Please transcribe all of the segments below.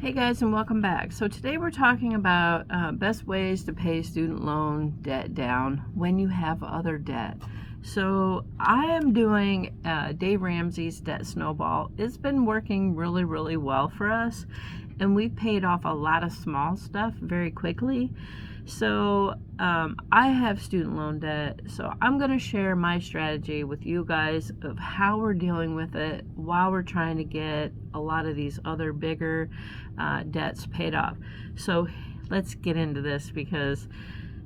Hey guys, and welcome back. So today we're talking about best ways to pay student loan debt down when you have other debt. So I am doing Dave Ramsey's debt snowball. It's been working really well for us, and we've paid off a lot of small stuff very quickly. So I have student loan debt, so I'm going to share my strategy with you guys of how we're dealing with it while we're trying to get a lot of these other bigger debts paid off. So let's get into this because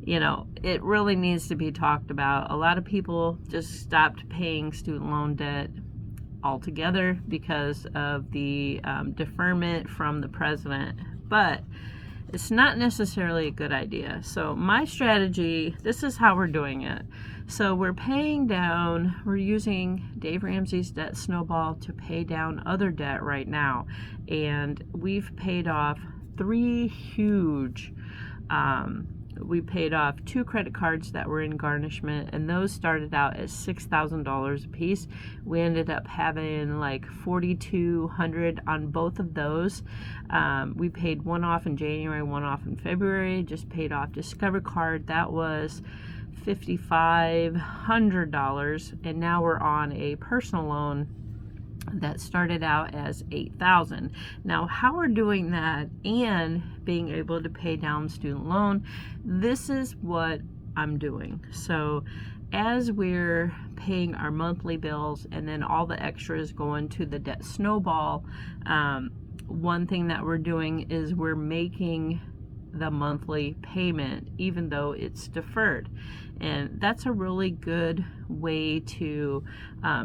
it really needs to be talked about. A lot of people just stopped paying student loan debt altogether because of the deferment from the president, but it's not necessarily a good idea. So my strategy, this is how we're doing it. So we're using Dave Ramsey's debt snowball to pay down other debt right now. And we've paid off three huge, we paid off 2 credit cards that were in garnishment, and those started out at $6,000 a piece. We ended up having like $4,200 on both of those. We paid one off in January, one off in February. Just paid off Discover card. That was $5,500, and now we're on a personal loan that started out as $8,000. Now, how we're doing that and being able to pay down student loan, this is what I'm doing. So as we're paying our monthly bills and then all the extras going to the debt snowball, one thing that we're doing is we're making the monthly payment even though it's deferred, and that's a really good way to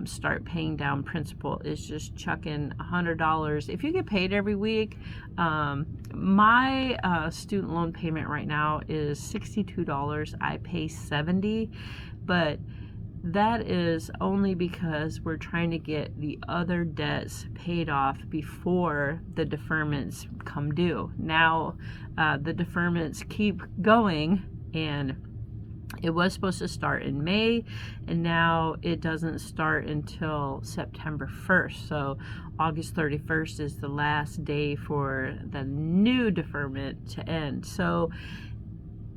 start paying down principal, is just chucking $100. If you get paid every week, my student loan payment right now is $62. I pay $70, but that is only because we're trying to get the other debts paid off before the deferments come due. Now, the deferments keep going, and it was supposed to start in May, and now it doesn't start until September 1st. So August 31st is the last day for the new deferment to end. So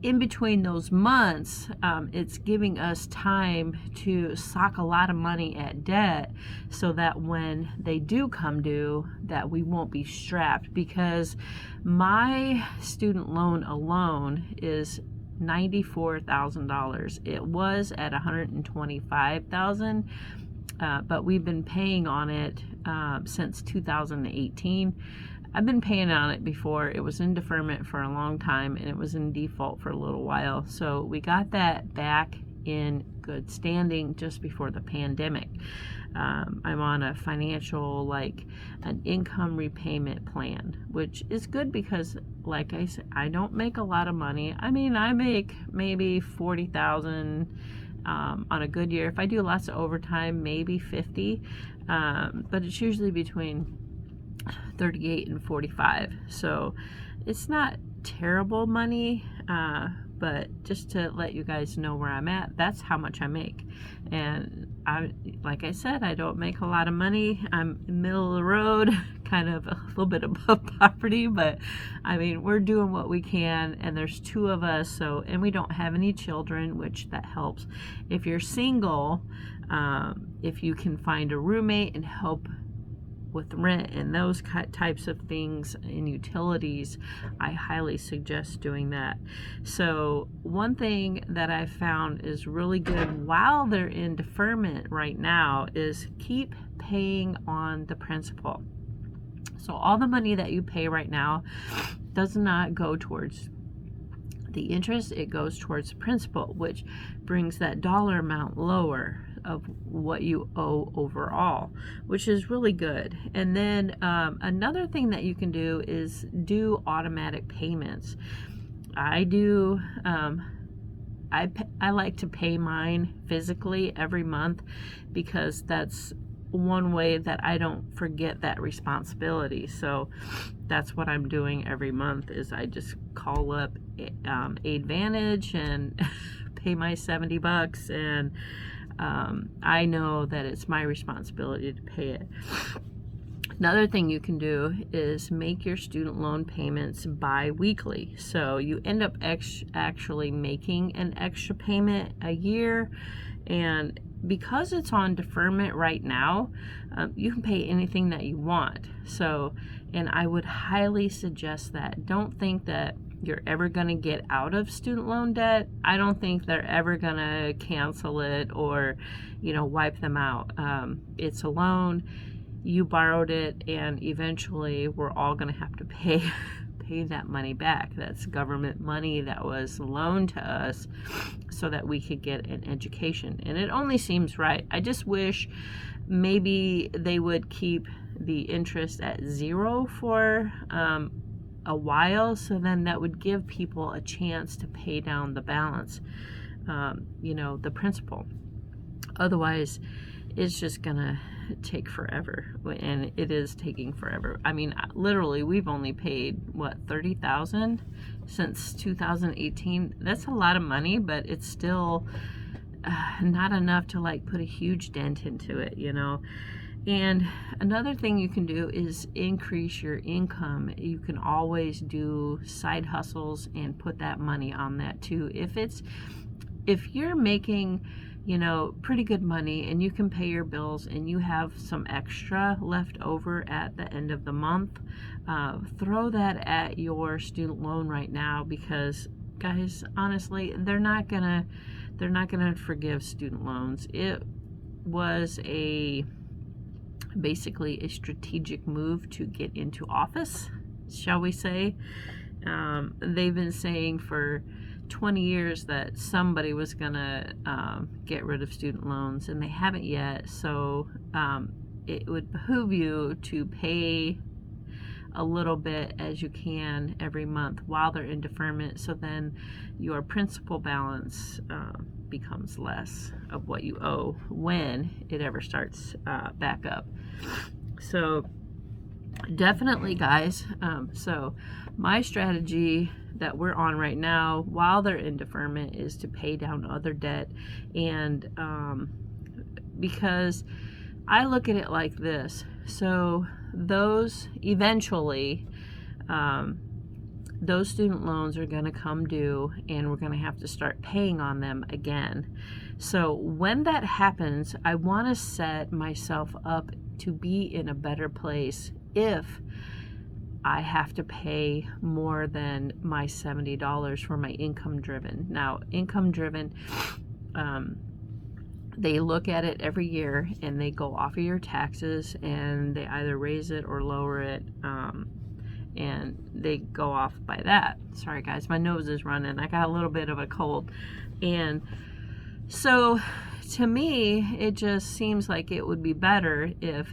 in between those months, it's giving us time to sock a lot of money at debt so that when they do come due, that we won't be strapped, because my student loan alone is $94,000. It was at $125,000, but we've been paying on it since 2018. I've been paying on it before. It was in deferment for a long time, and it was in default for a little while. So we got that back in good standing just before the pandemic. I'm on a financial, an income repayment plan, which is good because, like I said, I don't make a lot of money. I mean, I make maybe $40,000 on a good year. If I do lots of overtime, maybe 50, but it's usually between 38 and 45. So it's not terrible money, but just to let you guys know where I'm at, that's how much I make. And like I said, I don't make a lot of money. I'm in the middle of the road, kind of a little bit above poverty, but I mean, we're doing what we can, and there's 2 of us, and we don't have any children, which that helps. If you're single, if you can find a roommate and help with rent and those types of things and utilities, I highly suggest doing that. So one thing that I found is really good while they're in deferment right now is keep paying on the principal. So all the money that you pay right now does not go towards the interest, it goes towards the principal, which brings that dollar amount lower of what you owe overall, which is really good. And then another thing that you can do is do automatic payments. I do I like to pay mine physically every month, because that's one way that I don't forget that responsibility. So that's what I'm doing every month, is I just call up Advantage and pay my $70, and I know that it's my responsibility to pay it. Another thing you can do is make your student loan payments bi-weekly. So you end up actually making an extra payment a year. And because it's on deferment right now, you can pay anything that you want. So, and I would highly suggest that. Don't think that you're ever going to get out of student loan debt. I don't think they're ever going to cancel it or, wipe them out. It's a loan. You borrowed it, and eventually we're all going to have to pay that money back. That's government money that was loaned to us so that we could get an education, and it only seems right. I just wish maybe they would keep the interest at zero for a while, so then that would give people a chance to pay down the balance, the principal. Otherwise, it's just gonna take forever, and it is taking forever. I mean, literally, we've only paid $30,000 since 2018. That's a lot of money, but it's still not enough to put a huge dent into it, And another thing you can do is increase your income. You can always do side hustles and put that money on that too. If you're making pretty good money and you can pay your bills and you have some extra left over at the end of the month, throw that at your student loan right now, because guys, honestly, they're not gonna forgive student loans. It was basically a strategic move to get into office, shall we say. They've been saying for 20 years that somebody was gonna get rid of student loans, and they haven't yet. So it would behoove you to pay a little bit as you can every month while they're in deferment, so then your principal balance becomes less of what you owe when it ever starts back up. So definitely, guys, so my strategy that we're on right now while they're in deferment is to pay down other debt. And because I look at it like this, so those eventually those student loans are going to come due, and we're going to have to start paying on them again. So when that happens, I want to set myself up to be in a better place if I have to pay more than my $70 for my income driven. Now, income driven, they look at it every year and they go off of your taxes, and they either raise it or lower it, and they go off by that. Sorry guys, my nose is running. I got a little bit of a cold. And so to me, it just seems like it would be better if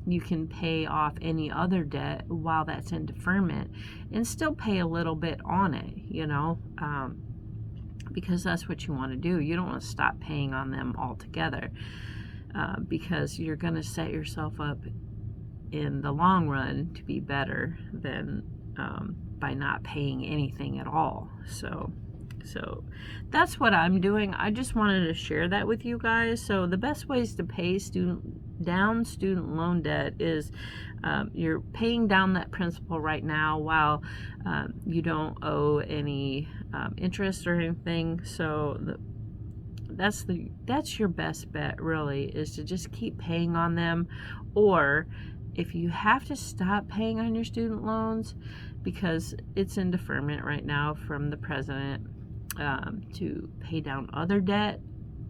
you can pay off any other debt while that's in deferment and still pay a little bit on it, because that's what you want to do. You don't want to stop paying on them altogether, because you're going to set yourself up in the long run to be better than by not paying anything at all. So that's what I'm doing. I just wanted to share that with you guys. So the best ways to pay student loan debt is you're paying down that principal right now while you don't owe any interest or anything. So that's your best bet, really, is to just keep paying on them. Or if you have to stop paying on your student loans because it's in deferment right now from the president, to pay down other debt,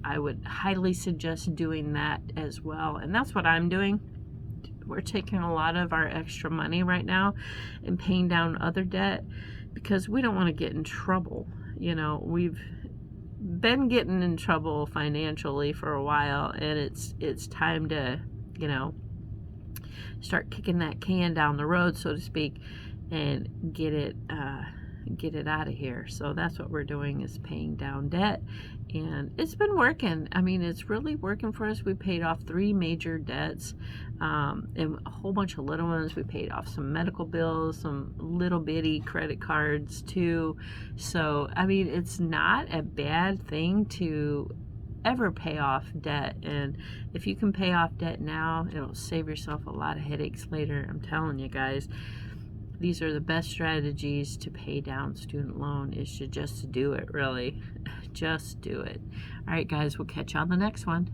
I would highly suggest doing that as well. And that's what I'm doing. We're taking a lot of our extra money right now and paying down other debt because we don't want to get in trouble. We've been getting in trouble financially for a while, and it's time to, start kicking that can down the road, so to speak, and get it out of here. So that's what we're doing, is paying down debt, and it's been working. I mean, it's really working for us. We paid off 3 major debts, and a whole bunch of little ones. We paid off some medical bills, some little bitty credit cards too. So I mean, it's not a bad thing to ever pay off debt. And if you can pay off debt now, it'll save yourself a lot of headaches later. I'm telling you guys, these are the best strategies to pay down student loan, is to just do it, really. Just do it. All right, guys, we'll catch you on the next one.